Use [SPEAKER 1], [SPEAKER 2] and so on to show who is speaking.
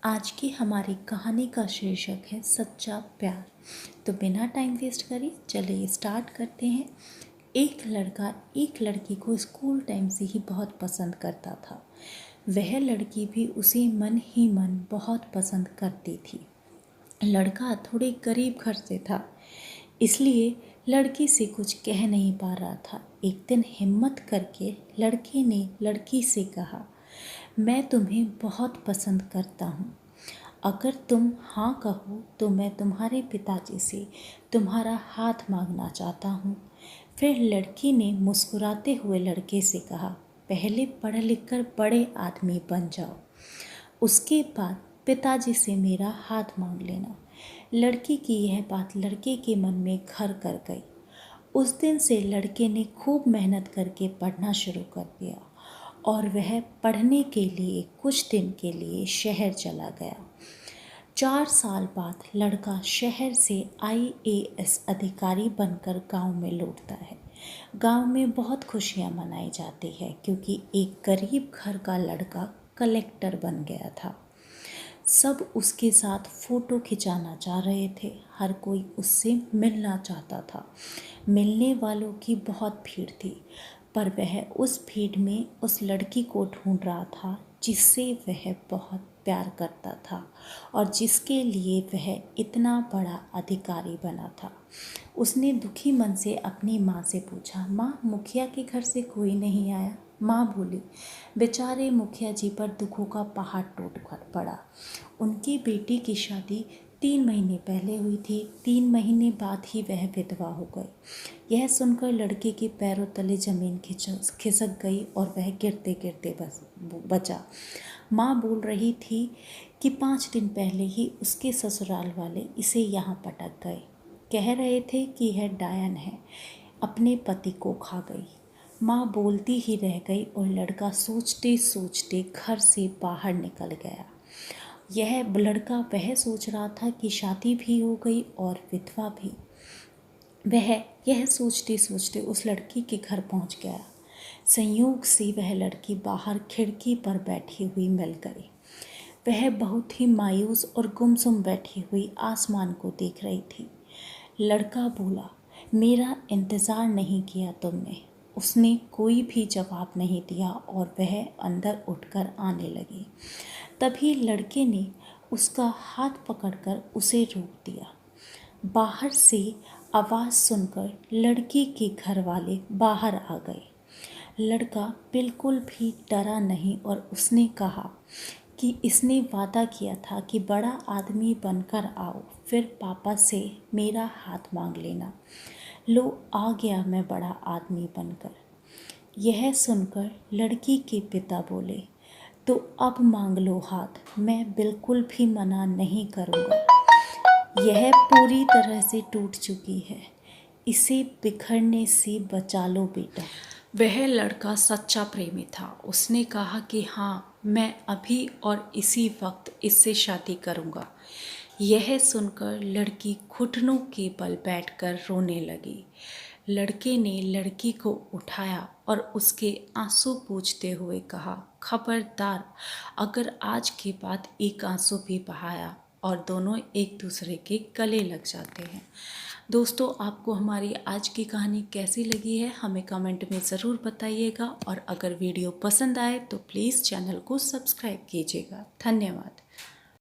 [SPEAKER 1] आज की हमारी कहानी का शीर्षक है सच्चा प्यार। तो बिना टाइम वेस्ट करे चलिए स्टार्ट करते हैं। एक लड़का एक लड़की को स्कूल टाइम से ही बहुत पसंद करता था। वह लड़की भी उसे मन ही मन बहुत पसंद करती थी। लड़का थोड़े गरीब घर से था, इसलिए लड़की से कुछ कह नहीं पा रहा था। एक दिन हिम्मत करके लड़के ने लड़की से कहा, मैं तुम्हें बहुत पसंद करता हूँ। अगर तुम हाँ कहो तो मैं तुम्हारे पिताजी से तुम्हारा हाथ मांगना चाहता हूँ। फिर लड़की ने मुस्कुराते हुए लड़के से कहा, पहले पढ़ लिख कर बड़े आदमी बन जाओ, उसके बाद पिताजी से मेरा हाथ मांग लेना। लड़की की यह बात लड़के के मन में घर कर गई। उस दिन से लड़के ने खूब मेहनत करके पढ़ना शुरू कर दिया और वह पढ़ने के लिए कुछ दिन के लिए शहर चला गया। 4 साल बाद लड़का शहर से IAS अधिकारी बनकर गांव में लौटता है। गांव में बहुत खुशियां मनाई जाती है क्योंकि एक गरीब घर का लड़का कलेक्टर बन गया था। सब उसके साथ फ़ोटो खिंचाना चाह रहे थे। हर कोई उससे मिलना चाहता था। मिलने वालों की बहुत भीड़ थी, पर वह उस भीड़ में उस लड़की को ढूंढ रहा था जिससे वह बहुत प्यार करता था और जिसके लिए वह इतना बड़ा अधिकारी बना था। उसने दुखी मन से अपनी माँ से पूछा, माँ, मुखिया के घर से कोई नहीं आया? माँ बोली, बेचारे मुखिया जी पर दुखों का पहाड़ टूट पड़ा। उनकी बेटी की शादी 3 महीने पहले हुई थी। 3 महीने बाद ही वह विधवा हो गई। यह सुनकर लड़के के पैरों तले जमीन खिसक गई और वह गिरते गिरते बचा। माँ बोल रही थी कि 5 दिन पहले ही उसके ससुराल वाले इसे यहाँ पटक गए। कह रहे थे कि यह डायन है, अपने पति को खा गई। माँ बोलती ही रह गई और लड़का सोचते सोचते घर से बाहर निकल गया। यह लड़का वह सोच रहा था कि शादी भी हो गई और विधवा भी। वह यह सोचते सोचते उस लड़की के घर पहुंच गया। संयोग से वह लड़की बाहर खिड़की पर बैठी हुई मिल गई। वह बहुत ही मायूस और गुमसुम बैठी हुई आसमान को देख रही थी। लड़का बोला, मेरा इंतज़ार नहीं किया तुमने। उसने कोई भी जवाब नहीं दिया और वह अंदर उठकर आने लगी। तभी लड़के ने उसका हाथ पकड़कर उसे रोक दिया। बाहर से आवाज़ सुनकर लड़की के घर वाले बाहर आ गए। लड़का बिल्कुल भी डरा नहीं और उसने कहा कि इसने वादा किया था कि बड़ा आदमी बनकर आओ, फिर पापा से मेरा हाथ मांग लेना। लो, आ गया मैं बड़ा आदमी बनकर। यह सुनकर लड़की के पिता बोले, तो अब मांग लो हाथ, मैं बिल्कुल भी मना नहीं करूँगा। यह पूरी तरह से टूट चुकी है, इसे बिखरने से बचा लो बेटा। वह लड़का सच्चा प्रेमी था। उसने कहा कि हाँ, मैं अभी और इसी वक्त इससे शादी करूँगा। यह सुनकर लड़की घुटनों के बल बैठकर रोने लगी। लड़के ने लड़की को उठाया और उसके आंसू पोंछते हुए कहा, खबरदार, अगर आज के बाद एक आंसू भी बहाया और दोनों एक दूसरे के गले लग जाते हैं। दोस्तों, आपको हमारी आज की कहानी कैसी लगी है हमें कमेंट में ज़रूर बताइएगा और अगर वीडियो पसंद आए तो प्लीज़ चैनल को सब्सक्राइब कीजिएगा। धन्यवाद।